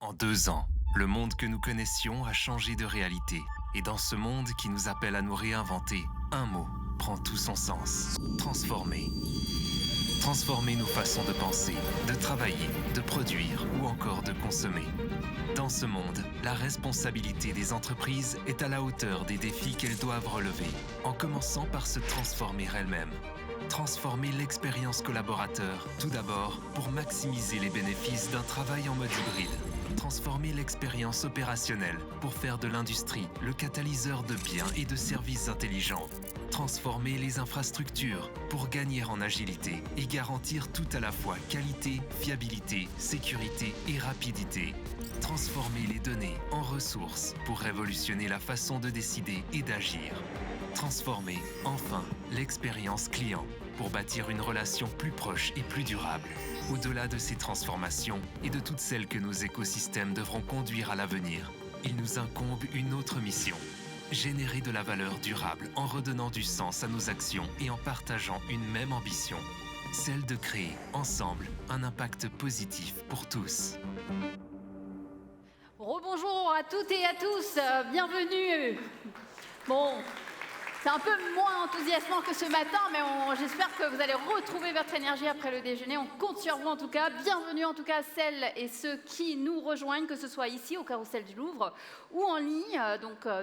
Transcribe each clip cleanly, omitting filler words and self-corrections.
En 2 ans, le monde que nous connaissions a changé de réalité. Et dans ce monde qui nous appelle à nous réinventer, un mot prend tout son sens. Transformer. Transformer nos façons de penser, de travailler, de produire ou encore de consommer. Dans ce monde, la responsabilité des entreprises est à la hauteur des défis qu'elles doivent relever, en commençant par se transformer elles-mêmes. Transformer l'expérience collaborateur, tout d'abord, pour maximiser les bénéfices d'un travail en mode hybride. Transformer l'expérience opérationnelle pour faire de l'industrie le catalyseur de biens et de services intelligents. Transformer les infrastructures pour gagner en agilité et garantir tout à la fois qualité, fiabilité, sécurité et rapidité. Transformer les données en ressources pour révolutionner la façon de décider et d'agir. Transformer, enfin, l'expérience client pour bâtir une relation plus proche et plus durable. Au-delà de ces transformations et de toutes celles que nos écosystèmes devront conduire à l'avenir, il nous incombe une autre mission. Générer de la valeur durable en redonnant du sens à nos actions et en partageant une même ambition. Celle de créer, ensemble, un impact positif pour tous. Rebonjour à toutes et à tous, bienvenue. Bon, c'est un peu moins enthousiasmant que ce matin, mais j'espère que vous allez retrouver votre énergie après le déjeuner. On compte sur vous en tout cas. Bienvenue en tout cas à celles et ceux qui nous rejoignent, que ce soit ici au Carrousel du Louvre ou en ligne,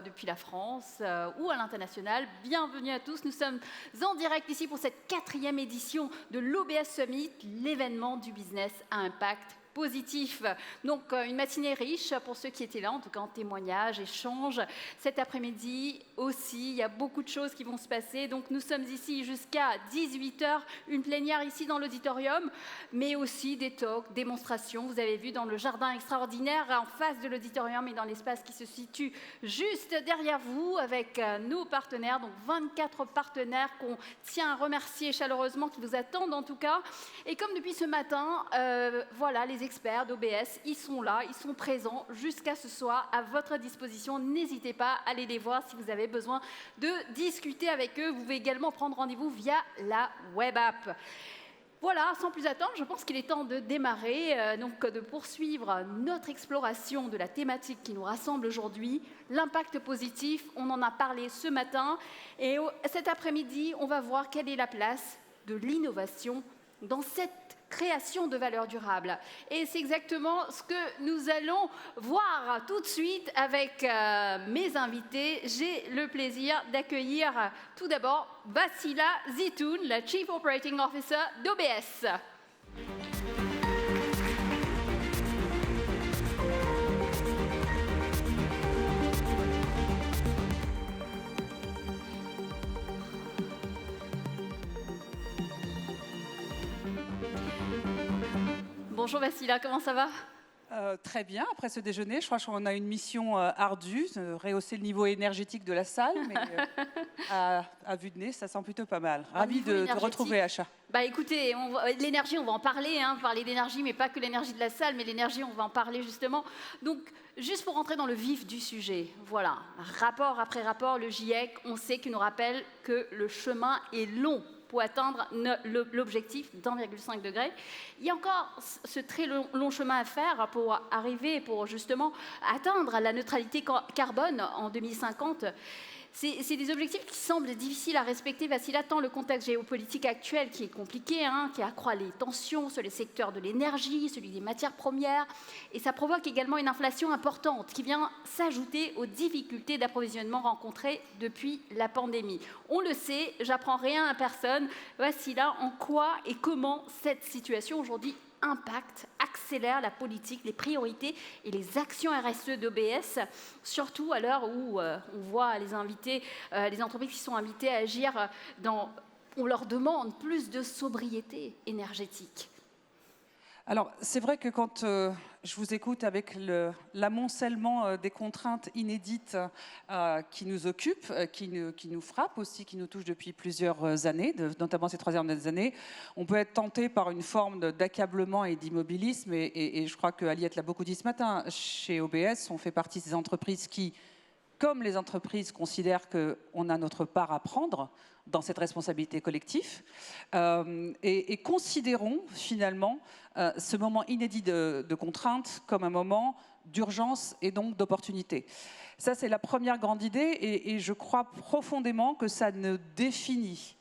depuis la France ou à l'international. Bienvenue à tous. Nous sommes en direct ici pour cette 4e édition de l'OBS Summit, l'événement du business à impact positif. Donc une matinée riche pour ceux qui étaient là, en tout cas en témoignages, échanges. Cet après-midi aussi, il y a beaucoup de choses qui vont se passer. Donc nous sommes ici jusqu'à 18h, une plénière ici dans l'auditorium, mais aussi des talks, démonstrations. Vous avez vu dans le jardin extraordinaire en face de l'auditorium et dans l'espace qui se situe juste derrière vous avec nos partenaires, donc 24 partenaires qu'on tient à remercier chaleureusement, qui vous attendent en tout cas. Et comme depuis ce matin, voilà, les experts d'OBS, ils sont là, ils sont présents jusqu'à ce soir à votre disposition. N'hésitez pas à aller les voir si vous avez besoin de discuter avec eux. Vous pouvez également prendre rendez-vous via la web app. Voilà, sans plus attendre, je pense qu'il est temps de démarrer, donc de poursuivre notre exploration de la thématique qui nous rassemble aujourd'hui, l'impact positif. On en a parlé ce matin et cet après-midi, on va voir quelle est la place de l'innovation dans cette création de valeur durable. Et c'est exactement ce que nous allons voir tout de suite avec mes invités. J'ai le plaisir d'accueillir tout d'abord Vassila Zitoun, la Chief Operating Officer d'OBS. Bonjour Vassila, comment ça va ? Très bien, après ce déjeuner, je crois qu'on a une mission ardue, rehausser le niveau énergétique de la salle, mais à vue de nez, ça sent plutôt pas mal. Ravi de retrouver Acha. Bah écoutez, l'énergie, on va en parler, parler d'énergie, mais pas que l'énergie de la salle, mais l'énergie, on va en parler justement. Donc, juste pour rentrer dans le vif du sujet, voilà, rapport après rapport, le GIEC, on sait qu'il nous rappelle que le chemin est long pour atteindre l'objectif d'1,5 degré. Il y a encore ce très long chemin à faire pour arriver, pour justement atteindre la neutralité carbone en 2050. C'est des objectifs qui semblent difficiles à respecter, Vassila, tant le contexte géopolitique actuel qui est compliqué, qui accroît les tensions sur les secteurs de l'énergie, celui des matières premières, et ça provoque également une inflation importante qui vient s'ajouter aux difficultés d'approvisionnement rencontrées depuis la pandémie. On le sait, j'apprends rien à personne. Vassila, en quoi et comment cette situation aujourd'hui impacte, accélère la politique, les priorités et les actions RSE d'OBS, surtout à l'heure où on voit les entreprises qui sont invitées à agir on leur demande plus de sobriété énergétique. Alors, c'est vrai que quand je vous écoute avec l'amoncellement des contraintes inédites qui nous occupent, qui nous frappent aussi, qui nous touchent depuis plusieurs années, notamment ces 3 dernières années, on peut être tenté par une forme d'accablement et d'immobilisme. Et je crois que Aliette l'a beaucoup dit ce matin, chez OBS, on fait partie des entreprises qui, comme les entreprises considèrent qu'on a notre part à prendre dans cette responsabilité collective, et considérons finalement ce moment inédit de contrainte comme un moment d'urgence et donc d'opportunité. Ça, c'est la première grande idée, et je crois profondément que ça nous définit.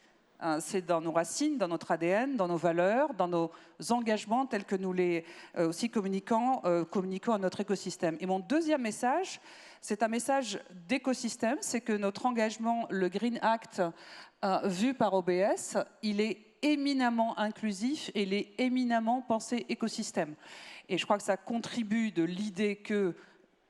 C'est dans nos racines, dans notre ADN, dans nos valeurs, dans nos engagements tels que nous les aussi communiquons à notre écosystème. Et mon deuxième message, c'est un message d'écosystème, c'est que notre engagement, le Green Act, vu par OBS, il est éminemment inclusif et il est éminemment pensé écosystème. Et je crois que ça contribue de l'idée que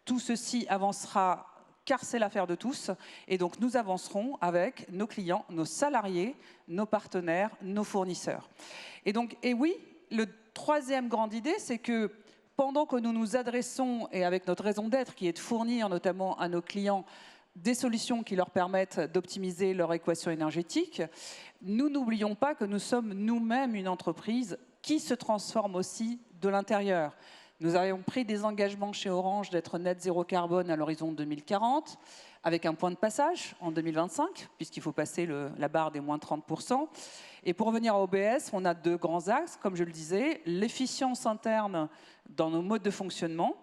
tout ceci avancera car c'est l'affaire de tous, et donc nous avancerons avec nos clients, nos salariés, nos partenaires, nos fournisseurs. Et donc, et oui, le troisième grande idée, c'est que pendant que nous nous adressons, et avec notre raison d'être, qui est de fournir notamment à nos clients des solutions qui leur permettent d'optimiser leur équation énergétique, nous n'oublions pas que nous sommes nous-mêmes une entreprise qui se transforme aussi de l'intérieur. Nous avions pris des engagements chez Orange d'être net zéro carbone à l'horizon 2040, avec un point de passage en 2025, puisqu'il faut passer la barre des moins 30%. Et pour revenir à OBS, on a deux grands axes, comme je le disais, l'efficience interne dans nos modes de fonctionnement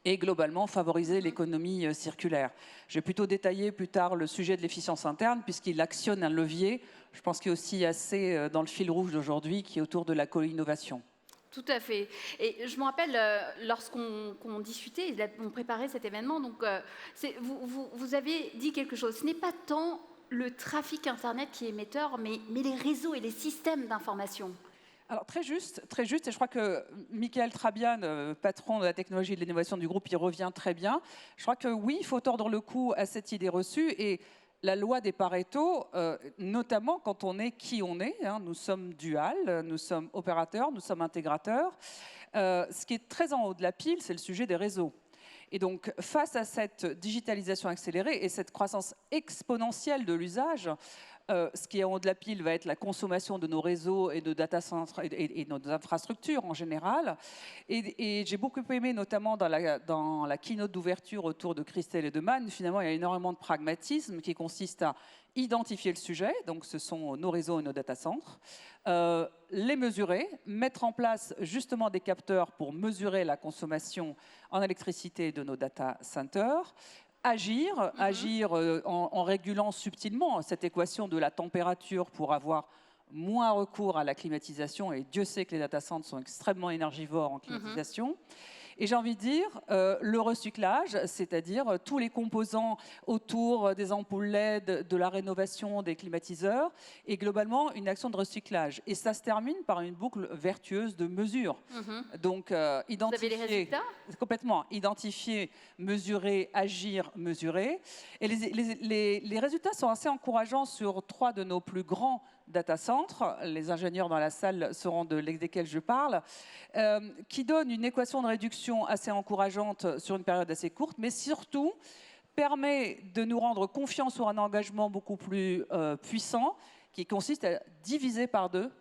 et globalement favoriser l'économie circulaire. Je vais plutôt détailler plus tard le sujet de l'efficience interne, puisqu'il actionne un levier, je pense qu'il est aussi assez dans le fil rouge d'aujourd'hui, qui est autour de la co-innovation. Tout à fait. Et je me rappelle, lorsqu'on discutait, on préparait cet événement, donc vous avez dit quelque chose. Ce n'est pas tant le trafic Internet qui est émetteur, mais les réseaux et les systèmes d'information. Alors très juste, et je crois que Michael Trabian, patron de la technologie et de l'innovation du groupe, y revient très bien. Je crois que oui, il faut tordre le cou à cette idée reçue, et la loi des Pareto, notamment quand on est qui on est, hein, nous sommes dual, nous sommes opérateurs, nous sommes intégrateurs. Ce qui est très en haut de la pile, c'est le sujet des réseaux. Et donc, face à cette digitalisation accélérée et cette croissance exponentielle de l'usage, ce qui est en haut de la pile va être la consommation de nos réseaux et de data centers et nos infrastructures en général. Et j'ai beaucoup aimé, notamment dans la keynote d'ouverture autour de Christelle et de Man, finalement, il y a énormément de pragmatisme qui consiste à identifier le sujet, donc ce sont nos réseaux et nos data centers, les mesurer, mettre en place justement des capteurs pour mesurer la consommation en électricité de nos data centers, agir en régulant subtilement cette équation de la température pour avoir moins recours à la climatisation, et Dieu sait que les data centers sont extrêmement énergivores en climatisation. Et j'ai envie de dire, le recyclage, c'est-à-dire tous les composants autour des ampoules LED, de la rénovation des climatiseurs, et globalement une action de recyclage. Et ça se termine par une boucle vertueuse de mesure. Donc, identifier, vous avez les résultats ? Complètement. Identifier, mesurer, agir, mesurer. Et les résultats sont assez encourageants sur 3 de nos plus grands data centers, les ingénieurs dans la salle sauront desquels je parle, qui donne une équation de réduction assez encourageante sur une période assez courte, mais surtout permet de nous rendre confiants sur un engagement beaucoup plus puissant, qui consiste à diviser par 2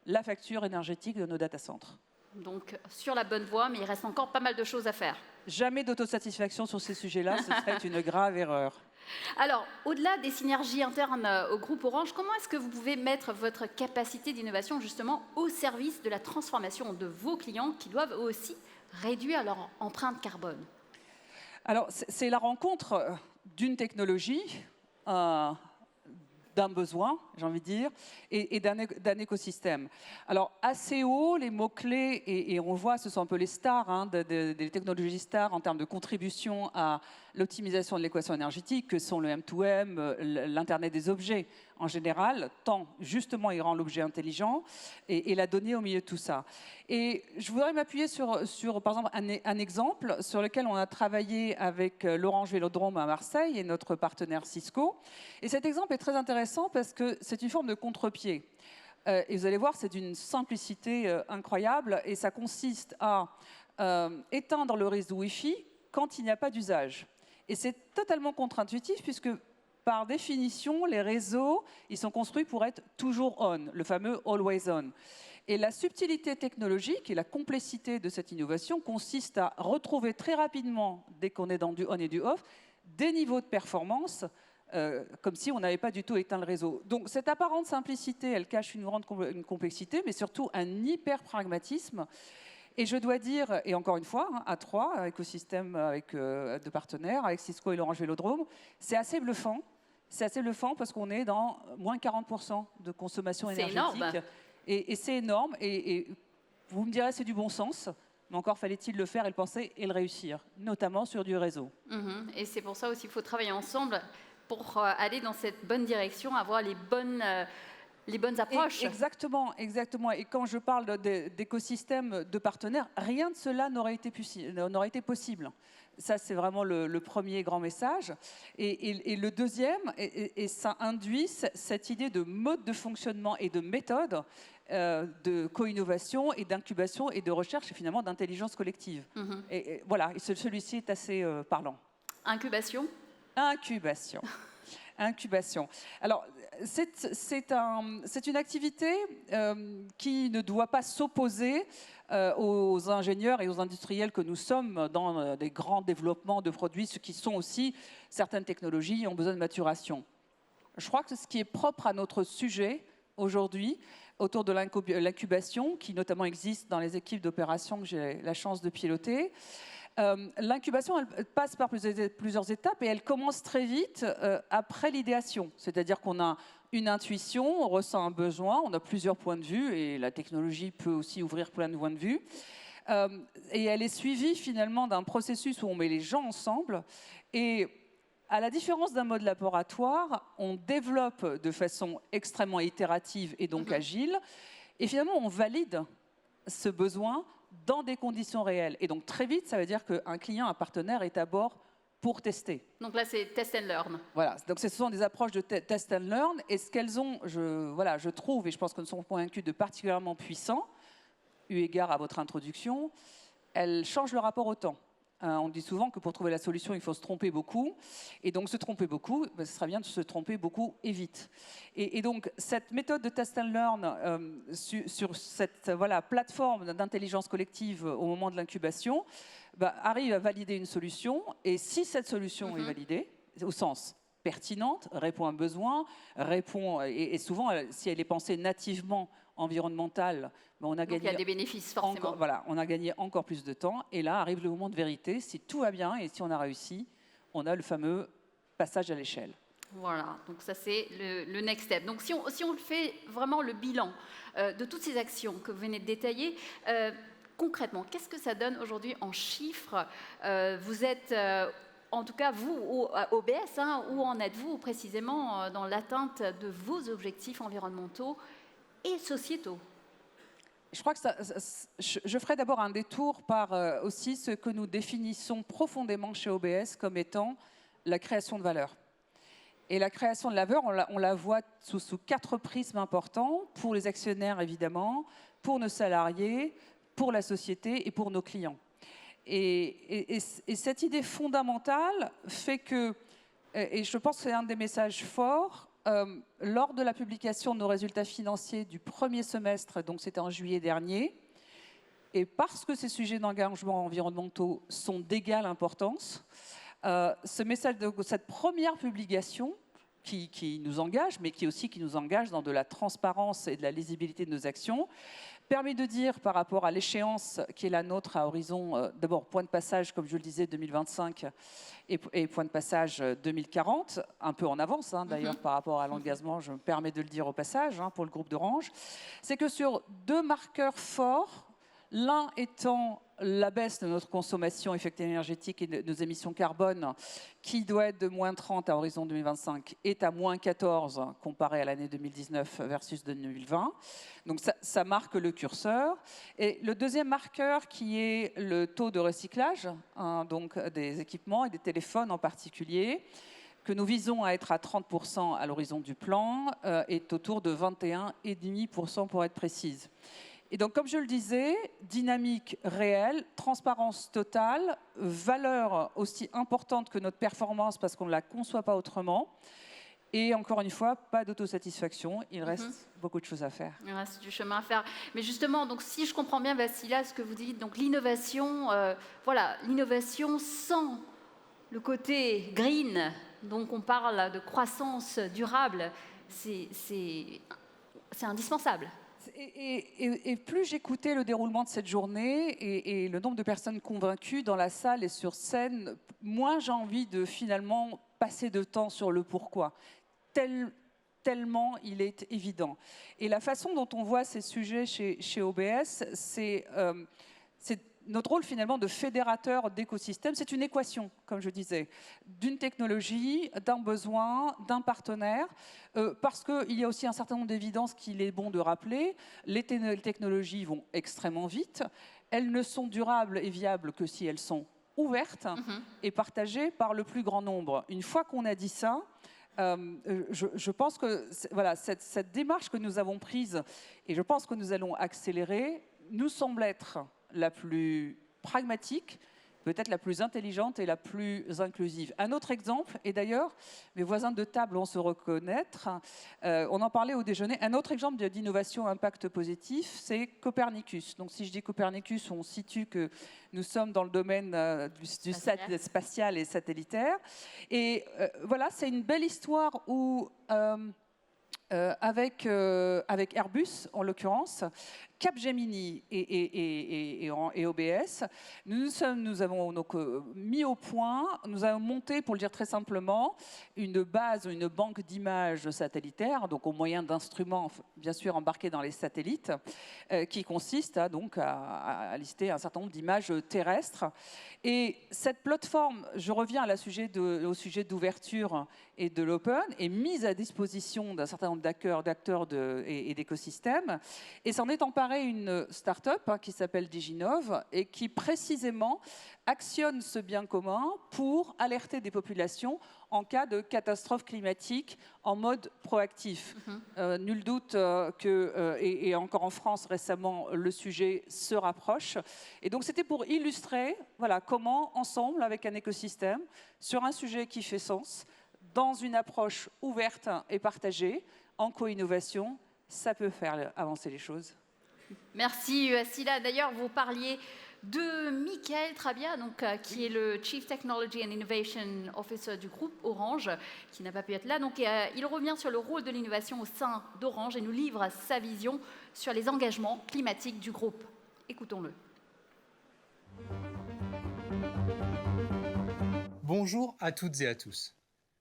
la facture énergétique de nos data centers. Donc sur la bonne voie, mais il reste encore pas mal de choses à faire. Jamais d'autosatisfaction sur ces sujets-là, ce serait une grave erreur. Alors, au-delà des synergies internes au groupe Orange, comment est-ce que vous pouvez mettre votre capacité d'innovation justement au service de la transformation de vos clients qui doivent aussi réduire leur empreinte carbone? Alors, c'est la rencontre d'une technologie, d'un besoin, j'ai envie de dire, et d'un écosystème. Alors, assez haut, les mots-clés, et on voit, ce sont un peu les stars, hein, des technologies stars en termes de contribution à l'optimisation de l'équation énergétique, que sont le M2M, l'Internet des objets en général, tant justement il rend l'objet intelligent, et la donnée au milieu de tout ça. Et je voudrais m'appuyer sur par exemple, un exemple sur lequel on a travaillé avec l'Orange Vélodrome à Marseille et notre partenaire Cisco. Et cet exemple est très intéressant parce que c'est une forme de contre-pied. Et vous allez voir, c'est d'une simplicité incroyable, et ça consiste à éteindre le réseau Wi-Fi quand il n'y a pas d'usage. Et c'est totalement contre-intuitif puisque, par définition, les réseaux, ils sont construits pour être toujours on, le fameux always on. Et la subtilité technologique et la complexité de cette innovation consiste à retrouver très rapidement, dès qu'on est dans du on et du off, des niveaux de performance comme si on n'avait pas du tout éteint le réseau. Donc cette apparente simplicité, elle cache une grande complexité, mais surtout un hyper-pragmatisme. Et je dois dire, et encore une fois, à 3, écosystème de partenaires, avec Cisco et l'Orange Vélodrome, c'est assez bluffant. C'est assez bluffant parce qu'on est dans moins 40% de consommation énergétique. C'est énorme. Et c'est énorme. Et vous me direz, c'est du bon sens. Mais encore fallait-il le faire et le penser et le réussir, notamment sur du réseau. Et c'est pour ça aussi qu'il faut travailler ensemble pour aller dans cette bonne direction, avoir les bonnes approches. Exactement, exactement. Et quand je parle d'écosystème de partenaires, rien de cela n'aurait été possible. Ça, c'est vraiment le premier grand message. Et le deuxième, et ça induit cette idée de mode de fonctionnement et de méthode de co-innovation et d'incubation et de recherche et finalement d'intelligence collective. Et voilà, et celui-ci est assez parlant. Incubation. Incubation. Alors, c'est une activité qui ne doit pas s'opposer aux ingénieurs et aux industriels que nous sommes dans des grands développements de produits, ce qui sont aussi certaines technologies ont besoin de maturation. Je crois que ce qui est propre à notre sujet aujourd'hui, autour de l'incubation, qui notamment existe dans les équipes d'opération que j'ai la chance de piloter, l'incubation, elle passe par plusieurs étapes et elle commence très vite après l'idéation. C'est-à-dire qu'on a une intuition, on ressent un besoin, on a plusieurs points de vue et la technologie peut aussi ouvrir plein de points de vue. Et elle est suivie finalement d'un processus où on met les gens ensemble et à la différence d'un mode laboratoire, on développe de façon extrêmement itérative et donc agile et finalement on valide ce besoin dans des conditions réelles. Et donc très vite, ça veut dire qu'un client, un partenaire est à bord pour tester. Donc là, c'est test and learn. Voilà, donc ce sont des approches de test and learn. Et ce qu'elles ont, je trouve, et je pense que nous sommes convaincus, de particulièrement puissant, eu égard à votre introduction, elles changent le rapport au temps. On dit souvent que pour trouver la solution, il faut se tromper beaucoup. Et donc, se tromper beaucoup, ce serait bien de se tromper beaucoup et vite. Et donc, cette méthode de test and learn sur cette plateforme d'intelligence collective au moment de l'incubation arrive à valider une solution. Et si cette solution est validée, au sens pertinente, répond à un besoin, et souvent, si elle est pensée nativement environnementale, on a gagné. Il y a des bénéfices forcément. On a gagné encore plus de temps. Et là arrive le moment de vérité. Si tout va bien et si on a réussi, on a le fameux passage à l'échelle. Voilà, donc ça c'est le next step. Donc si on fait vraiment le bilan de toutes ces actions que vous venez de détailler, concrètement, qu'est-ce que ça donne aujourd'hui en chiffres? Vous êtes, en tout cas vous, au OBS, où en êtes-vous précisément dans l'atteinte de vos objectifs environnementaux et sociétaux? Je crois que je ferai d'abord un détour par aussi ce que nous définissons profondément chez OBS comme étant la création de valeur. Et la création de valeur, on la voit sous 4 prismes importants, pour les actionnaires évidemment, pour nos salariés, pour la société et pour nos clients. Et cette idée fondamentale fait que, et je pense que c'est un des messages forts, lors de la publication de nos résultats financiers du premier semestre, donc c'était en juillet dernier, et parce que ces sujets d'engagement environnementaux sont d'égale importance, ce message de cette première publication qui nous engage, mais qui nous engage dans de la transparence et de la lisibilité de nos actions, permet de dire par rapport à l'échéance qui est la nôtre à horizon, d'abord point de passage, comme je le disais, 2025 et point de passage 2040, un peu en avance d'ailleurs par rapport à l'engagement, je me permets de le dire au passage, pour le groupe d'Orange, c'est que sur 2 marqueurs forts, l'un étant la baisse de notre consommation effective énergétique et de nos émissions carbone, qui doit être de moins 30 à horizon 2025, est à moins 14 comparé à l'année 2019 versus 2020. Donc ça marque le curseur. Et le deuxième marqueur, qui est le taux de recyclage, donc des équipements et des téléphones en particulier, que nous visons à être à 30% à l'horizon du plan, est autour de 21,5% pour être précise. Et donc, comme je le disais, dynamique réelle, transparence totale, valeur aussi importante que notre performance parce qu'on ne la conçoit pas autrement. Et encore une fois, pas d'autosatisfaction, il reste beaucoup de choses à faire. Il reste du chemin à faire. Mais justement, donc, si je comprends bien, Vassila, ce que vous dites, donc l'innovation, l'innovation sans le côté green, donc on parle de croissance durable, c'est indispensable. Et plus j'écoutais le déroulement de cette journée et le nombre de personnes convaincues dans la salle et sur scène, moins j'ai envie de finalement passer de temps sur le pourquoi. Tellement il est évident. Et la façon dont on voit ces sujets chez OBS, c'est notre rôle finalement de fédérateur d'écosystèmes. C'est une équation, comme je disais, d'une technologie, d'un besoin, d'un partenaire, parce qu'il y a aussi un certain nombre d'évidences qu'il est bon de rappeler. Les technologies vont extrêmement vite. Elles ne sont durables et viables que si elles sont ouvertes et partagées par le plus grand nombre. Une fois qu'on a dit ça, je pense que voilà, cette démarche que nous avons prise, et je pense que nous allons accélérer, nous semble être la plus pragmatique, peut-être la plus intelligente et la plus inclusive. Un autre exemple, et d'ailleurs, mes voisins de table vont se reconnaître, on en parlait au déjeuner, un autre exemple d'innovation à impact positif, c'est Copernicus. Donc si je dis Copernicus, on situe que nous sommes dans le domaine du spatial et satellitaire. Et voilà, c'est une belle histoire où... avec Airbus, en l'occurrence, Capgemini et OBS, nous avons donc mis au point, nous avons monté, pour le dire très simplement, une base, une banque d'images satellitaires, donc au moyen d'instruments, bien sûr, embarqués dans les satellites, qui consiste à lister un certain nombre d'images terrestres. Et cette plateforme, je reviens au sujet d'ouverture et de l'open, est mise à disposition d'un certain nombre d'acteurs et d'écosystèmes. Et s'en est emparée une start-up qui s'appelle Diginov et qui précisément actionne ce bien commun pour alerter des populations en cas de catastrophe climatique en mode proactif. Nul doute que, et encore en France récemment, le sujet se rapproche. Et donc c'était pour illustrer voilà, comment, ensemble, avec un écosystème, sur un sujet qui fait sens, dans une approche ouverte et partagée, en co-innovation, ça peut faire avancer les choses. Merci Sila. D'ailleurs, vous parliez de Michael Trabia, donc, qui est le Chief Technology and Innovation Officer du groupe Orange, qui n'a pas pu être là. Donc, il revient sur le rôle de l'innovation au sein d'Orange et nous livre sa vision sur les engagements climatiques du groupe. Écoutons-le. Bonjour à toutes et à tous.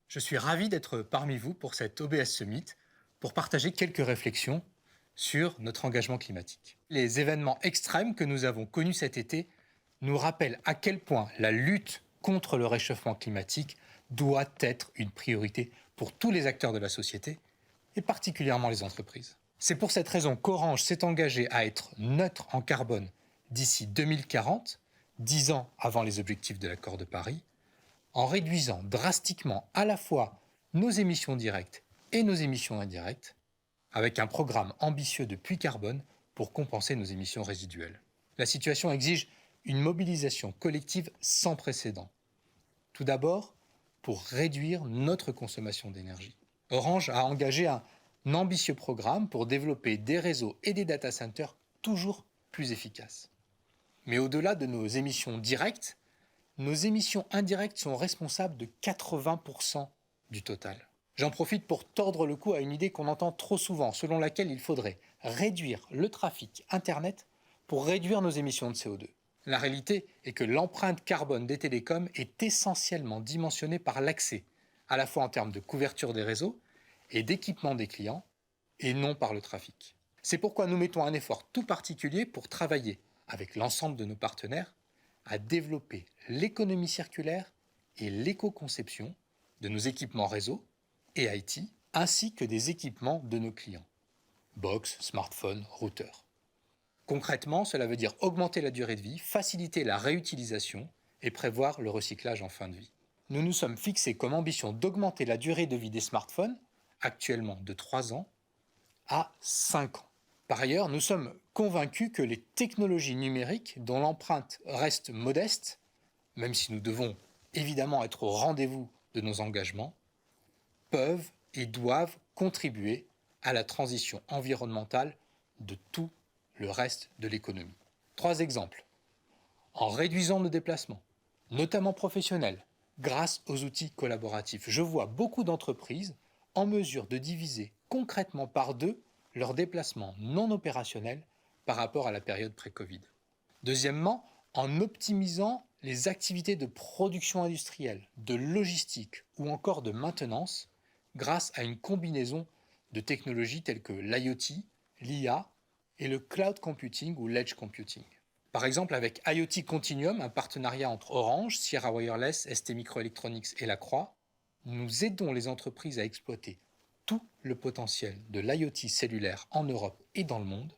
Je suis ravi d'être parmi vous pour cet OBS Summit pour partager quelques réflexions sur notre engagement climatique. Les événements extrêmes que nous avons connus cet été nous rappellent à quel point la lutte contre le réchauffement climatique doit être une priorité pour tous les acteurs de la société et particulièrement les entreprises. C'est pour cette raison qu'Orange s'est engagé à être neutre en carbone d'ici 2040, 10 ans avant les objectifs de l'accord de Paris, en réduisant drastiquement à la fois nos émissions directes et nos émissions indirectes, avec un programme ambitieux de puits carbone pour compenser nos émissions résiduelles. La situation exige une mobilisation collective sans précédent. Tout d'abord, pour réduire notre consommation d'énergie. Orange a engagé un ambitieux programme pour développer des réseaux et des data centers toujours plus efficaces. Mais au-delà de nos émissions directes, nos émissions indirectes sont responsables de 80% du total. J'en profite pour tordre le cou à une idée qu'on entend trop souvent, selon laquelle il faudrait réduire le trafic Internet pour réduire nos émissions de CO2. La réalité est que l'empreinte carbone des télécoms est essentiellement dimensionnée par l'accès, à la fois en termes de couverture des réseaux et d'équipement des clients, et non par le trafic. C'est pourquoi nous mettons un effort tout particulier pour travailler avec l'ensemble de nos partenaires à développer l'économie circulaire et l'éco-conception de nos équipements réseau et IT, ainsi que des équipements de nos clients, box, smartphones, routeurs. Concrètement, cela veut dire augmenter la durée de vie, faciliter la réutilisation et prévoir le recyclage en fin de vie. Nous nous sommes fixés comme ambition d'augmenter la durée de vie des smartphones, actuellement de 3 ans, à 5 ans. Par ailleurs, nous sommes convaincus que les technologies numériques, dont l'empreinte reste modeste, même si nous devons évidemment être au rendez-vous de nos engagements, peuvent et doivent contribuer à la transition environnementale de tout le reste de l'économie. 3 exemples. En réduisant nos déplacements, notamment professionnels, grâce aux outils collaboratifs. Je vois beaucoup d'entreprises en mesure de diviser concrètement par 2 leurs déplacements non opérationnels par rapport à la période pré-Covid. Deuxièmement, en optimisant les activités de production industrielle, de logistique ou encore de maintenance grâce à une combinaison de technologies telles que l'IoT, l'IA et le cloud computing ou l'edge computing. Par exemple, avec IoT Continuum, un partenariat entre Orange, Sierra Wireless, ST Microelectronics et La Croix, nous aidons les entreprises à exploiter tout le potentiel de l'IoT cellulaire en Europe et dans le monde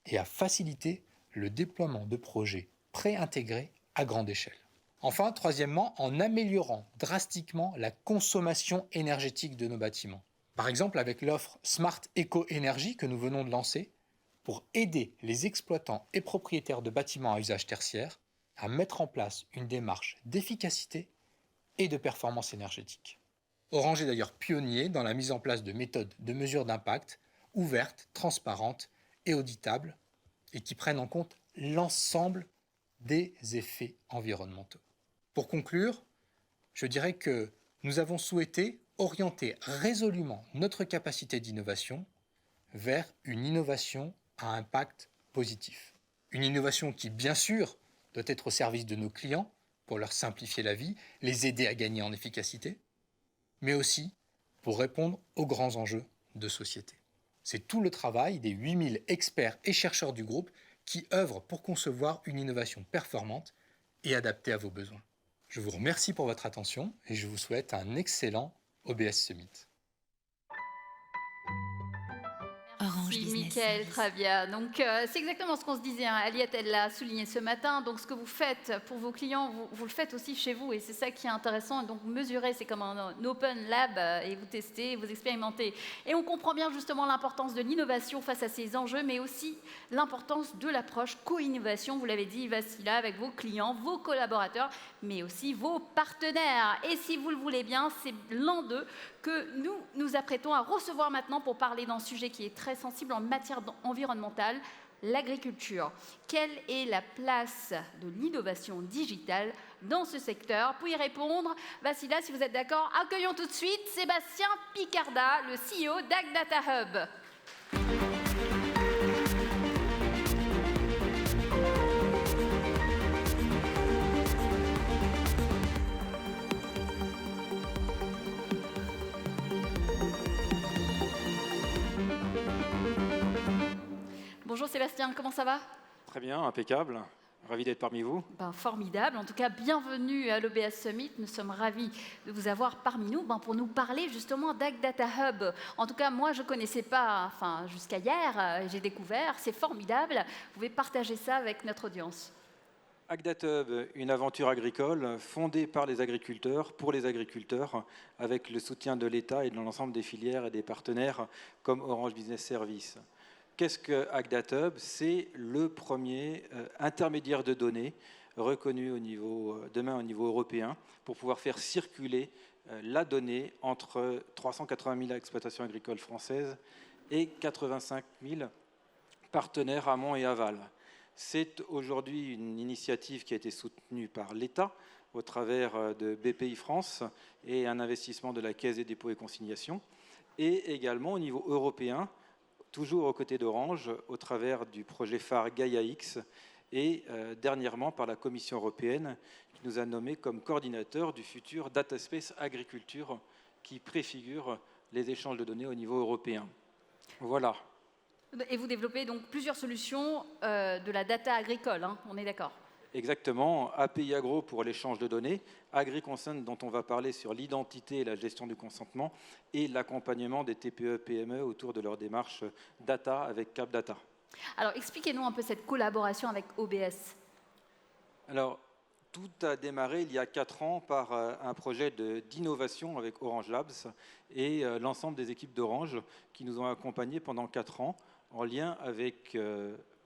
et à faciliter le déploiement de projets préintégrés à grande échelle. Enfin, troisièmement, en améliorant drastiquement la consommation énergétique de nos bâtiments. Par exemple, avec l'offre Smart Eco Energy que nous venons de lancer, pour aider les exploitants et propriétaires de bâtiments à usage tertiaire à mettre en place une démarche d'efficacité et de performance énergétique. Orange est d'ailleurs pionnier dans la mise en place de méthodes de mesure d'impact ouvertes, transparentes et auditables et qui prennent en compte l'ensemble des effets environnementaux. Pour conclure, je dirais que nous avons souhaité orienter résolument notre capacité d'innovation vers une innovation à impact positif. Une innovation qui, bien sûr, doit être au service de nos clients pour leur simplifier la vie, les aider à gagner en efficacité, mais aussi pour répondre aux grands enjeux de société. C'est tout le travail des 8000 experts et chercheurs du groupe qui œuvrent pour concevoir une innovation performante et adaptée à vos besoins. Je vous remercie pour votre attention et je vous souhaite un excellent OBS Summit. Merci Mickaël, très bien. Donc c'est exactement ce qu'on se disait, hein. Aliette, elle l'a souligné ce matin. Donc ce que vous faites pour vos clients, vous le faites aussi chez vous et c'est ça qui est intéressant. Donc mesurer, c'est comme un open lab et vous testez, vous expérimentez. Et on comprend bien justement l'importance de l'innovation face à ces enjeux, mais aussi l'importance de l'approche co-innovation, vous l'avez dit Vassila, avec vos clients, vos collaborateurs, mais aussi vos partenaires. Et si vous le voulez bien, c'est l'un d'eux que nous nous apprêtons à recevoir maintenant pour parler d'un sujet qui est très sensible en matière environnementale, l'agriculture. Quelle est la place de l'innovation digitale dans ce secteur? Pour y répondre, Vassila, si vous êtes d'accord, accueillons tout de suite Sébastien Picarda, le CEO d'AgData Hub. Bonjour Sébastien, comment ça va? Très bien, impeccable. Ravi d'être parmi vous. Formidable. En tout cas, bienvenue à l'OBS Summit. Nous sommes ravis de vous avoir parmi nous pour nous parler justement d'AgData Hub. En tout cas, moi, je ne connaissais pas, jusqu'à hier, j'ai découvert. C'est formidable. Vous pouvez partager ça avec notre audience. AgData Hub, une aventure agricole fondée par les agriculteurs, pour les agriculteurs, avec le soutien de l'État et de l'ensemble des filières et des partenaires comme Orange Business Services. Qu'est-ce que AgData Hub? C'est le premier intermédiaire de données reconnu demain au niveau européen pour pouvoir faire circuler la donnée entre 380 000 exploitations agricoles françaises et 85 000 partenaires amont et aval. C'est aujourd'hui une initiative qui a été soutenue par l'État au travers de BPI France et un investissement de la Caisse des dépôts et consignations, et également au niveau européen, toujours aux côtés d'Orange, au travers du projet phare Gaia-X, et dernièrement par la Commission européenne, qui nous a nommés comme coordinateur du futur Data Space Agriculture, qui préfigure les échanges de données au niveau européen. Voilà. Et vous développez donc plusieurs solutions de la data agricole, hein, on est d'accord? Exactement, API Agro pour l'échange de données, AgriConsent dont on va parler sur l'identité et la gestion du consentement, et l'accompagnement des TPE-PME autour de leur démarche data avec CapData. Alors expliquez-nous un peu cette collaboration avec OBS. Alors, tout a démarré il y a 4 ans par un projet d'innovation avec Orange Labs et l'ensemble des équipes d'Orange qui nous ont accompagnés pendant 4 ans en lien avec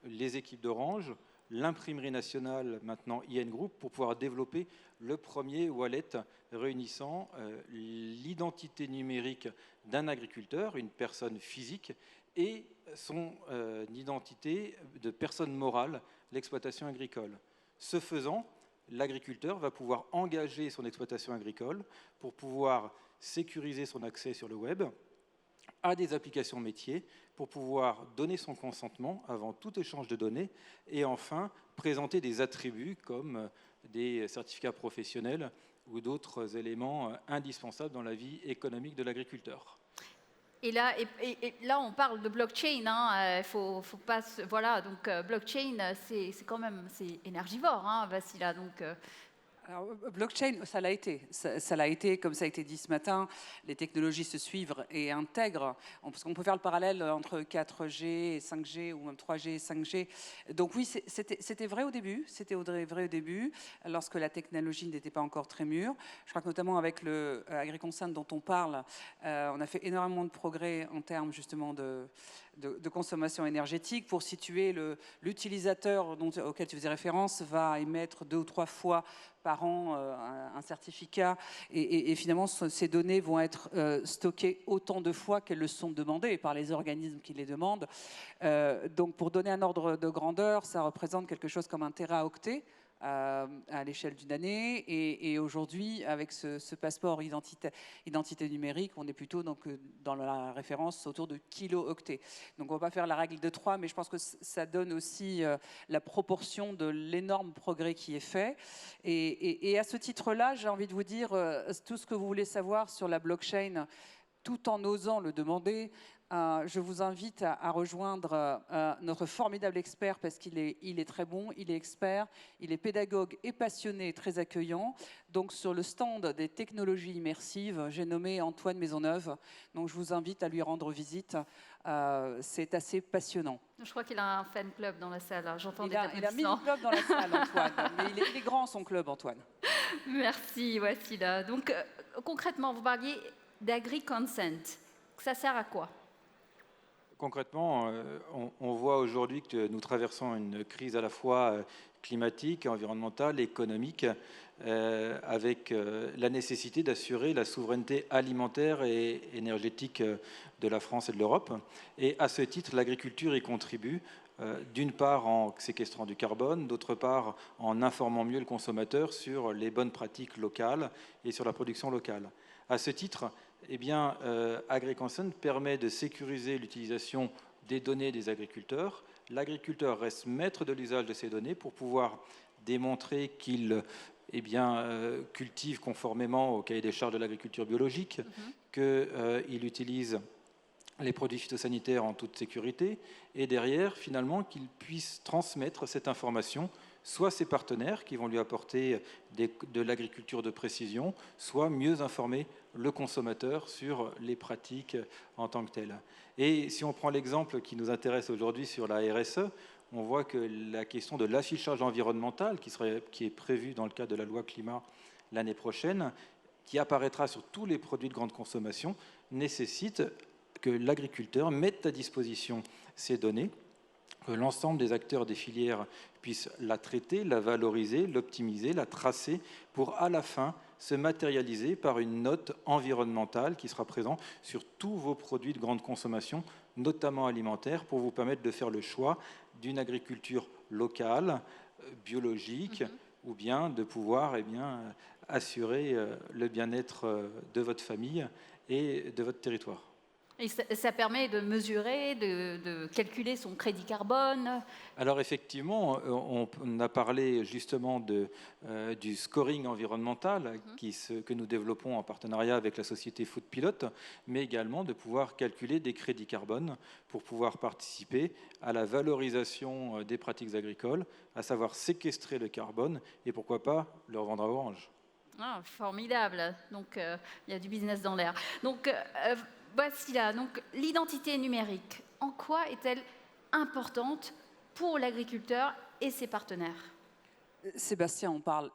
les équipes d'Orange, l'imprimerie nationale, maintenant IN Group, pour pouvoir développer le premier wallet réunissant l'identité numérique d'un agriculteur, une personne physique, et son identité de personne morale, l'exploitation agricole. Ce faisant, l'agriculteur va pouvoir engager son exploitation agricole pour pouvoir sécuriser son accès sur le web à des applications métiers, pour pouvoir donner son consentement avant tout échange de données et enfin présenter des attributs comme des certificats professionnels ou d'autres éléments indispensables dans la vie économique de l'agriculteur. Et là, on parle de blockchain. Faut pas voilà, donc blockchain, c'est quand même énergivore, hein, Vassila. Donc Alors, blockchain, ça l'a été. Ça l'a été, comme ça a été dit ce matin, les technologies se suivent et intègrent, parce qu'on peut faire le parallèle entre 4G et 5G, ou même 3G et 5G. Donc oui, c'était vrai au début, lorsque la technologie n'était pas encore très mûre. Je crois que notamment avec le AgriConsent dont on parle, on a fait énormément de progrès en termes justement de consommation énergétique. Pour situer, l'utilisateur auquel tu faisais référence va émettre 2 ou 3 fois par an un certificat et finalement ces données vont être stockées autant de fois qu'elles le sont demandées par les organismes qui les demandent. Donc pour donner un ordre de grandeur, ça représente quelque chose comme 1 téraoctet à l'échelle d'une année et aujourd'hui avec ce passeport identité numérique, on est plutôt donc, dans la référence autour de kilo-octets. Donc on ne va pas faire la règle de 3, mais je pense que ça donne aussi la proportion de l'énorme progrès qui est fait et à ce titre-là, j'ai envie de vous dire tout ce que vous voulez savoir sur la blockchain tout en osant le demander. Je vous invite à rejoindre notre formidable expert parce qu'il est très bon, il est expert, il est pédagogue et passionné et très accueillant. Donc sur le stand des technologies immersives, j'ai nommé Antoine Maisonneuve. Donc je vous invite à lui rendre visite. C'est assez passionnant. je crois qu'il a un fan club dans la salle. Hein. J'entends des Il a un applaudissements. mini-club dans la salle, Antoine. Mais il est grand, son club, Antoine. Merci, Wassila. Donc concrètement, vous parliez d'AgriConsent. Ça sert à quoi ? Concrètement, on voit aujourd'hui que nous traversons une crise à la fois climatique, environnementale, économique, avec la nécessité d'assurer la souveraineté alimentaire et énergétique de la France et de l'Europe. Et à ce titre, l'agriculture y contribue, d'une part en séquestrant du carbone, d'autre part en informant mieux le consommateur sur les bonnes pratiques locales et sur la production locale. À ce titre, AgriConsent permet de sécuriser l'utilisation des données des agriculteurs. L'agriculteur reste maître de l'usage de ces données pour pouvoir démontrer qu'il cultive conformément au cahier des charges de l'agriculture biologique, qu'il utilise les produits phytosanitaires en toute sécurité, et derrière, finalement, qu'il puisse transmettre cette information soit ses partenaires qui vont lui apporter de l'agriculture de précision, soit mieux informer le consommateur sur les pratiques en tant que telles. Et si on prend l'exemple qui nous intéresse aujourd'hui sur la RSE, on voit que la question de l'affichage environnemental, qui est prévu dans le cadre de la loi climat l'année prochaine, qui apparaîtra sur tous les produits de grande consommation, nécessite que l'agriculteur mette à disposition ces données, que l'ensemble des acteurs des filières puissent la traiter, la valoriser, l'optimiser, la tracer, pour à la fin se matérialiser par une note environnementale qui sera présente sur tous vos produits de grande consommation, notamment alimentaires, pour vous permettre de faire le choix d'une agriculture locale, biologique, ou bien de pouvoir assurer le bien-être de votre famille et de votre territoire. Et ça permet de mesurer, de calculer son crédit carbone. Alors effectivement, on a parlé justement du scoring environnemental que nous développons en partenariat avec la société Foodpilot, mais également de pouvoir calculer des crédits carbone pour pouvoir participer à la valorisation des pratiques agricoles, à savoir séquestrer le carbone et pourquoi pas le revendre à Orange. Ah, formidable. Donc il y a du business dans l'air. Donc voici là, donc l'identité numérique, en quoi est-elle importante pour l'agriculteur et ses partenaires ? Sébastien, on parle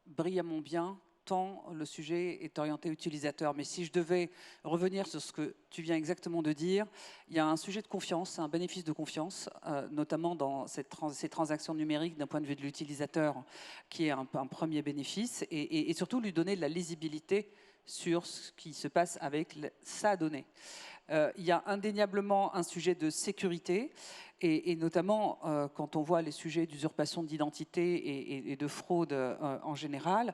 brillamment bien, tant le sujet est orienté utilisateur. Mais si je devais revenir sur ce que tu viens exactement de dire, il y a un sujet de confiance, un bénéfice de confiance, notamment dans ces transactions numériques d'un point de vue de l'utilisateur, qui est un premier bénéfice, et surtout lui donner de la lisibilité sur ce qui se passe avec sa donnée. Il y a indéniablement un sujet de sécurité, et notamment quand on voit les sujets d'usurpation d'identité et de fraude en général.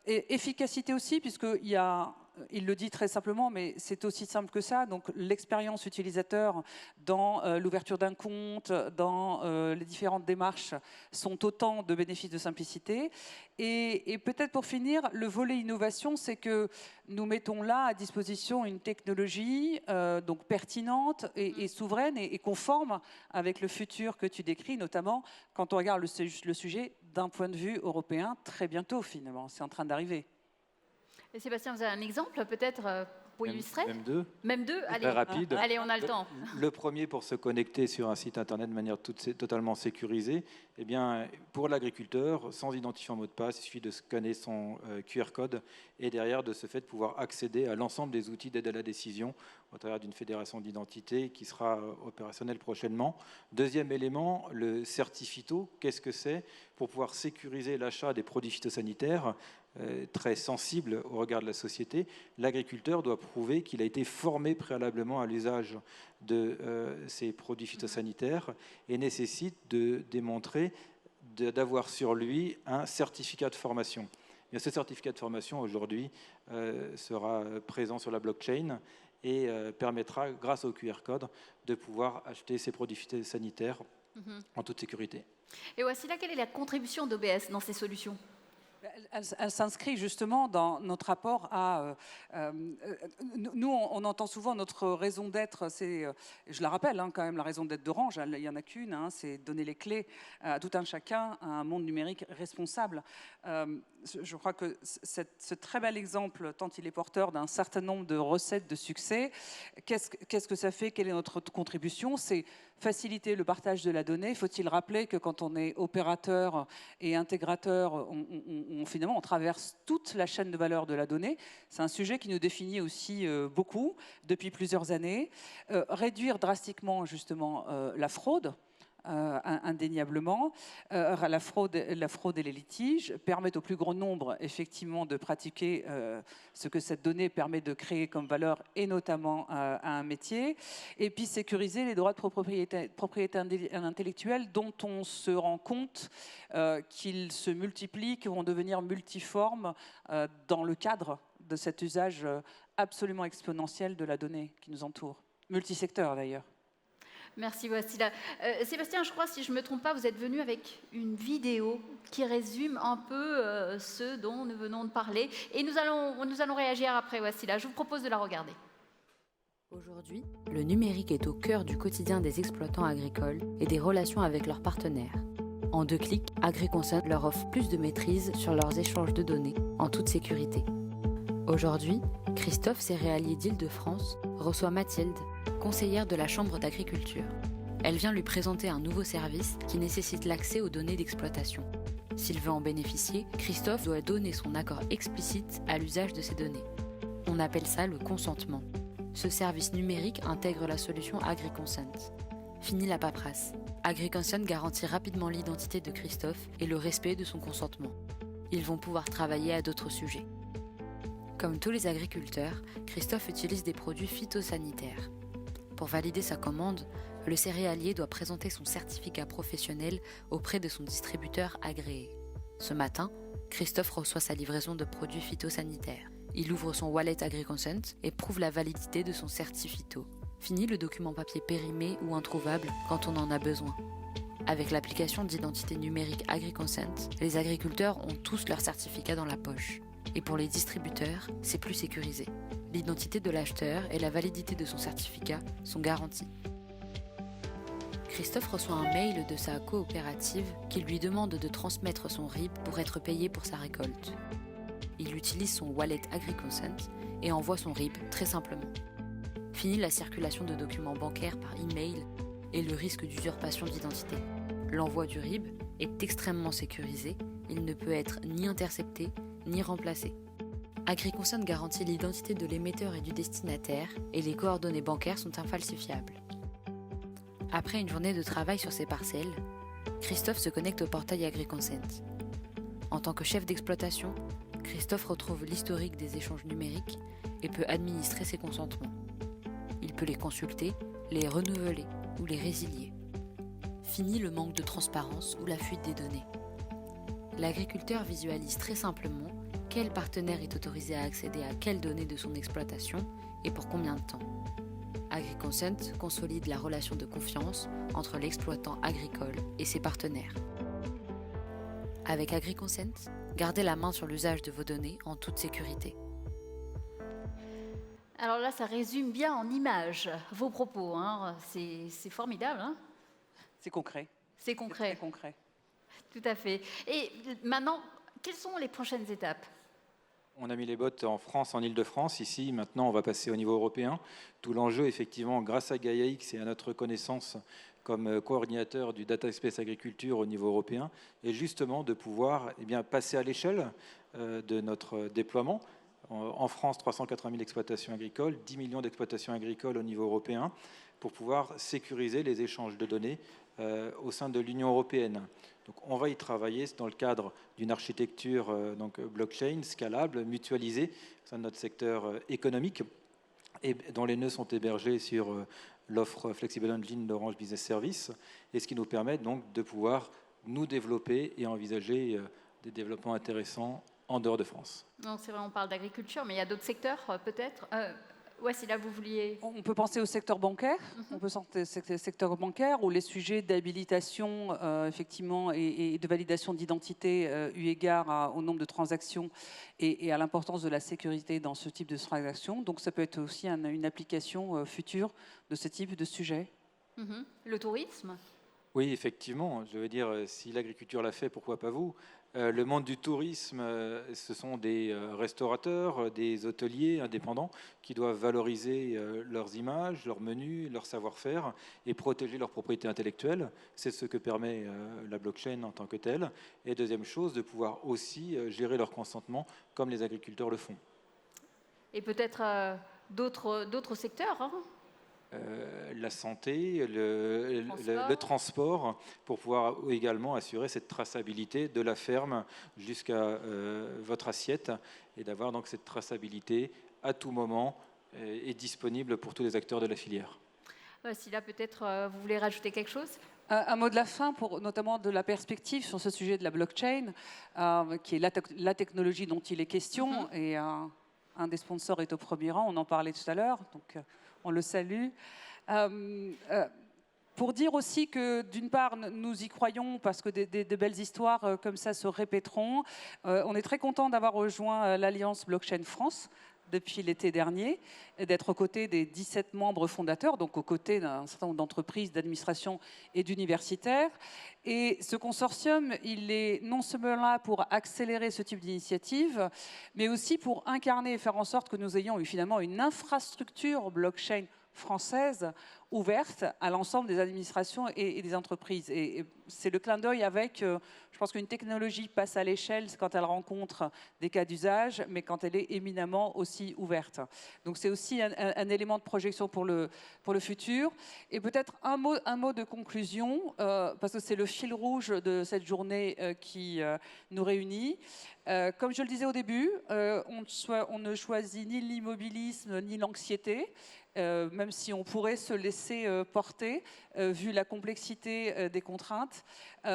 Et efficacité aussi, puisqu'il y a... Il le dit très simplement, mais c'est aussi simple que ça. Donc, l'expérience utilisateur dans l'ouverture d'un compte, dans les différentes démarches, sont autant de bénéfices de simplicité. Et peut-être pour finir, le volet innovation, c'est que nous mettons là à disposition une technologie donc pertinente et souveraine et conforme avec le futur que tu décris, notamment quand on regarde le sujet d'un point de vue européen très bientôt, finalement. C'est en train d'arriver. Et Sébastien, vous avez un exemple peut-être pour illustrer? Même deux. Même deux? Allez, Très rapide. allez, on a le temps. Le premier, pour se connecter sur un site internet de manière totalement sécurisée, eh bien, pour l'agriculteur, sans identifiant mot de passe, il suffit de scanner son QR code et derrière, de ce fait, pouvoir accéder à l'ensemble des outils d'aide à la décision au travers d'une fédération d'identité qui sera opérationnelle prochainement. Deuxième élément, le certifito. Qu'est-ce que c'est? Pour pouvoir sécuriser l'achat des produits phytosanitaires, très sensible au regard de la société, l'agriculteur doit prouver qu'il a été formé préalablement à l'usage de ces produits phytosanitaires et nécessite de démontrer d'avoir sur lui un certificat de formation. Et ce certificat de formation, aujourd'hui, sera présent sur la blockchain et permettra, grâce au QR code, de pouvoir acheter ces produits phytosanitaires en toute sécurité. Et voici là, quelle est la contribution d'OBS dans ces solutions? Elle s'inscrit justement dans notre rapport à... nous, on entend souvent notre raison d'être, c'est, je la rappelle quand même, la raison d'être d'Orange, il n'y en a qu'une, c'est donner les clés à tout un chacun à un monde numérique responsable. Je crois que ce très bel exemple, tant il est porteur d'un certain nombre de recettes de succès, qu'est-ce que ça fait? Quelle est notre contribution? C'est faciliter le partage de la donnée. Faut-il rappeler que quand on est opérateur et intégrateur, finalement, on traverse toute la chaîne de valeur de la donnée. C'est un sujet qui nous définit aussi beaucoup depuis plusieurs années. Réduire drastiquement, justement, la fraude. Indéniablement, la fraude et les litiges permettent au plus grand nombre effectivement de pratiquer ce que cette donnée permet de créer comme valeur et notamment à un métier, et puis sécuriser les droits de propriété intellectuelle dont on se rend compte qu'ils se multiplient, qu'ils vont devenir multiformes dans le cadre de cet usage absolument exponentiel de la donnée qui nous entoure, multisecteur d'ailleurs. Merci Wassila. Sébastien, je crois, si je ne me trompe pas, vous êtes venu avec une vidéo qui résume un peu ce dont nous venons de parler. Et nous allons réagir après, Wassila. Je vous propose de la regarder. Aujourd'hui, le numérique est au cœur du quotidien des exploitants agricoles et des relations avec leurs partenaires. En 2 clics, AgriConsent leur offre plus de maîtrise sur leurs échanges de données, en toute sécurité. Aujourd'hui, Christophe, céréalier d'Île-de-France, reçoit Mathilde, conseillère de la Chambre d'agriculture. Elle vient lui présenter un nouveau service qui nécessite l'accès aux données d'exploitation. S'il veut en bénéficier, Christophe doit donner son accord explicite à l'usage de ces données. On appelle ça le consentement. Ce service numérique intègre la solution AgriConsent. Fini la paperasse. AgriConsent garantit rapidement l'identité de Christophe et le respect de son consentement. Ils vont pouvoir travailler à d'autres sujets. Comme tous les agriculteurs, Christophe utilise des produits phytosanitaires. Pour valider sa commande, le céréalier doit présenter son certificat professionnel auprès de son distributeur agréé. Ce matin, Christophe reçoit sa livraison de produits phytosanitaires. Il ouvre son wallet AgriConsent et prouve la validité de son certifito. Fini le document papier périmé ou introuvable quand on en a besoin. Avec l'application d'identité numérique AgriConsent, les agriculteurs ont tous leur certificat dans la poche. Et pour les distributeurs, c'est plus sécurisé. L'identité de l'acheteur et la validité de son certificat sont garanties. Christophe reçoit un mail de sa coopérative qui lui demande de transmettre son RIB pour être payé pour sa récolte. Il utilise son wallet AgriConsent et envoie son RIB très simplement. Fini la circulation de documents bancaires par email et le risque d'usurpation d'identité. L'envoi du RIB est extrêmement sécurisé, il ne peut être ni intercepté ni remplacé. AgriConsent garantit l'identité de l'émetteur et du destinataire et les coordonnées bancaires sont infalsifiables. Après une journée de travail sur ses parcelles, Christophe se connecte au portail AgriConsent. En tant que chef d'exploitation, Christophe retrouve l'historique des échanges numériques et peut administrer ses consentements. Il peut les consulter, les renouveler ou les résilier. Fini le manque de transparence ou la fuite des données. L'agriculteur visualise très simplement quel partenaire est autorisé à accéder à quelles données de son exploitation et pour combien de temps. AgriConsent consolide la relation de confiance entre l'exploitant agricole et ses partenaires. Avec AgriConsent, gardez la main sur l'usage de vos données en toute sécurité. Alors là, ça résume bien en images vos propos. Hein. C'est formidable. Hein. C'est concret. C'est concret. C'est très concret. Tout à fait. Et maintenant, quelles sont les prochaines étapes ? On a mis les bottes en France, en Île-de-France. Ici, maintenant, on va passer au niveau européen. Tout l'enjeu, effectivement, grâce à GaiaX et à notre connaissance comme coordinateur du Data Space Agriculture au niveau européen, est justement de pouvoir passer à l'échelle de notre déploiement. En France, 380 000 exploitations agricoles, 10 millions d'exploitations agricoles au niveau européen, pour pouvoir sécuriser les échanges de données au sein de l'Union européenne. Donc, on va y travailler dans le cadre d'une architecture blockchain scalable, mutualisée au sein de notre secteur économique, et dont les nœuds sont hébergés sur l'offre Flexible Engine d'Orange Business Services, et ce qui nous permet donc de pouvoir nous développer et envisager des développements intéressants en dehors de France. Non, c'est vrai, on parle d'agriculture, mais il y a d'autres secteurs peut-être. Ouais, si là vous vouliez. On peut penser au secteur bancaire, on peut penser au secteur bancaire où les sujets d'habilitation effectivement et de validation d'identité eu égard au nombre de transactions et à l'importance de la sécurité dans ce type de transactions. Donc ça peut être aussi une application future de ce type de sujet. Le tourisme ? Oui, effectivement. Je veux dire, si l'agriculture l'a fait, pourquoi pas vous ? Le monde du tourisme, ce sont des restaurateurs, des hôteliers indépendants qui doivent valoriser leurs images, leurs menus, leur savoir-faire et protéger leur propriété intellectuelle. C'est ce que permet la blockchain en tant que telle. Et deuxième chose, de pouvoir aussi gérer leur consentement comme les agriculteurs le font. Et peut-être d'autres secteurs hein ? La santé, le transport, pour pouvoir également assurer cette traçabilité de la ferme jusqu'à votre assiette et d'avoir donc cette traçabilité à tout moment et disponible pour tous les acteurs de la filière. Si là peut-être vous voulez rajouter quelque chose ? Un mot de la fin, pour notamment de la perspective sur ce sujet de la blockchain, qui est la technologie dont il est question, et un des sponsors est au premier rang, on en parlait tout à l'heure, donc on le salue. Pour dire aussi que d'une part, nous y croyons parce que de belles histoires comme ça se répéteront. On est très content d'avoir rejoint l'Alliance Blockchain France depuis l'été dernier, et d'être aux côtés des 17 membres fondateurs, donc aux côtés d'un certain nombre d'entreprises, d'administrations et d'universitaires. Et ce consortium, il est non seulement là pour accélérer ce type d'initiative, mais aussi pour incarner et faire en sorte que nous ayons finalement une infrastructure blockchain française ouverte à l'ensemble des administrations et des entreprises. Et c'est le clin d'œil avec, je pense qu'une technologie passe à l'échelle quand elle rencontre des cas d'usage, mais quand elle est éminemment aussi ouverte. Donc c'est aussi un élément de projection pour le futur. Et peut-être un mot de conclusion, parce que c'est le fil rouge de cette journée qui nous réunit. Comme je le disais au début, on ne choisit ni l'immobilisme ni l'anxiété, même si on pourrait se laisser porter, vu la complexité des contraintes.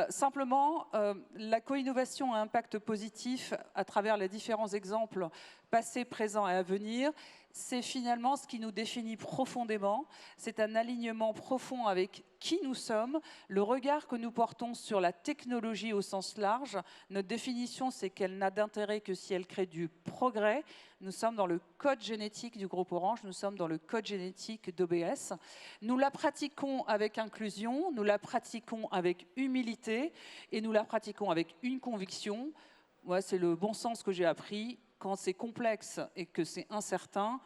Simplement, la co-innovation a un impact positif à travers les différents exemples passés, présents et à venir. C'est finalement ce qui nous définit profondément. C'est un alignement profond avec qui nous sommes, le regard que nous portons sur la technologie au sens large. Notre définition, c'est qu'elle n'a d'intérêt que si elle crée du progrès. Nous sommes dans le code génétique du groupe Orange, nous sommes dans le code génétique d'OBS. Nous la pratiquons avec inclusion, nous la pratiquons avec humilité et nous la pratiquons avec une conviction. Ouais, c'est le bon sens que j'ai appris. Quand c'est complexe et que c'est incertain,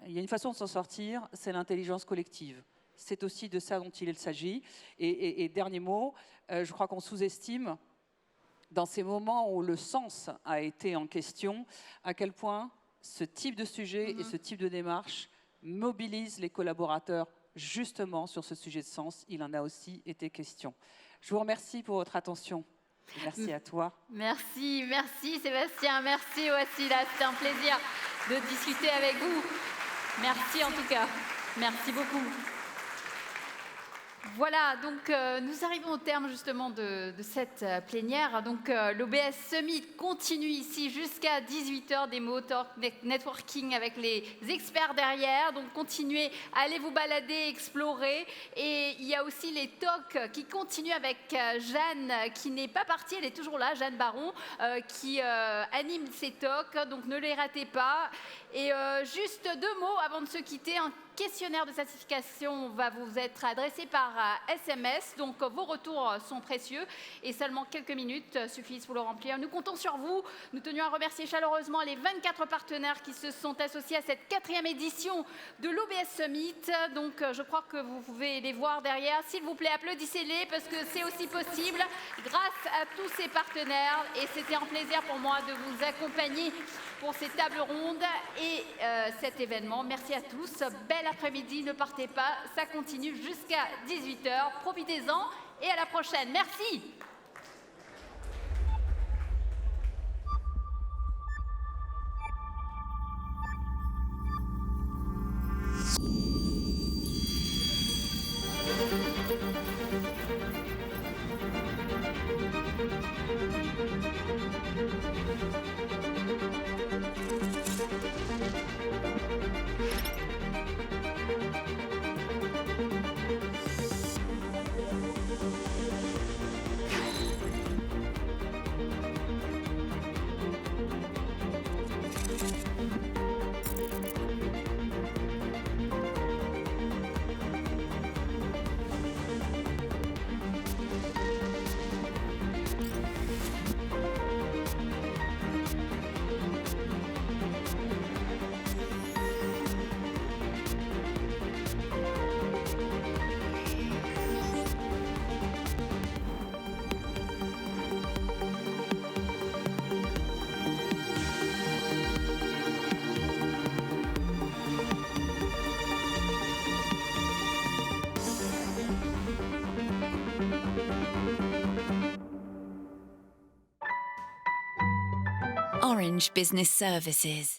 il y a une façon de s'en sortir, c'est l'intelligence collective. C'est aussi de ça dont il s'agit. Et dernier mot, je crois qu'on sous-estime, dans ces moments où le sens a été en question, à quel point ce type de sujet et ce type de démarche mobilise les collaborateurs justement sur ce sujet de sens. Il en a aussi été question. Je vous remercie pour votre attention. Merci à toi. Merci Sébastien, merci Wassila, c'était un plaisir de discuter avec vous. Merci en tout cas. Merci beaucoup. Voilà, donc nous arrivons au terme justement de cette plénière. Donc l'OBS Summit continue ici jusqu'à 18h, des mots talk, networking avec les experts derrière. Donc continuez à aller vous balader, explorer. Et il y a aussi les talks qui continuent avec Jeanne qui n'est pas partie, elle est toujours là, Jeanne Baron, qui anime ces talks. Donc ne les ratez pas. Et juste 2 mots avant de se quitter. Un questionnaire de certification va vous être adressé par SMS, donc vos retours sont précieux et seulement quelques minutes suffisent pour le remplir. Nous comptons sur vous. Nous tenions à remercier chaleureusement les 24 partenaires qui se sont associés à cette 4e édition de l'OBS Summit. Donc je crois que vous pouvez les voir derrière. S'il vous plaît, applaudissez-les parce que c'est aussi possible grâce à tous ces partenaires et c'était un plaisir pour moi de vous accompagner pour ces tables rondes et cet événement. Merci à tous. Bel après-midi, ne partez pas, ça continue jusqu'à 18h. Profitez-en et à la prochaine. Merci. Orange Business Services.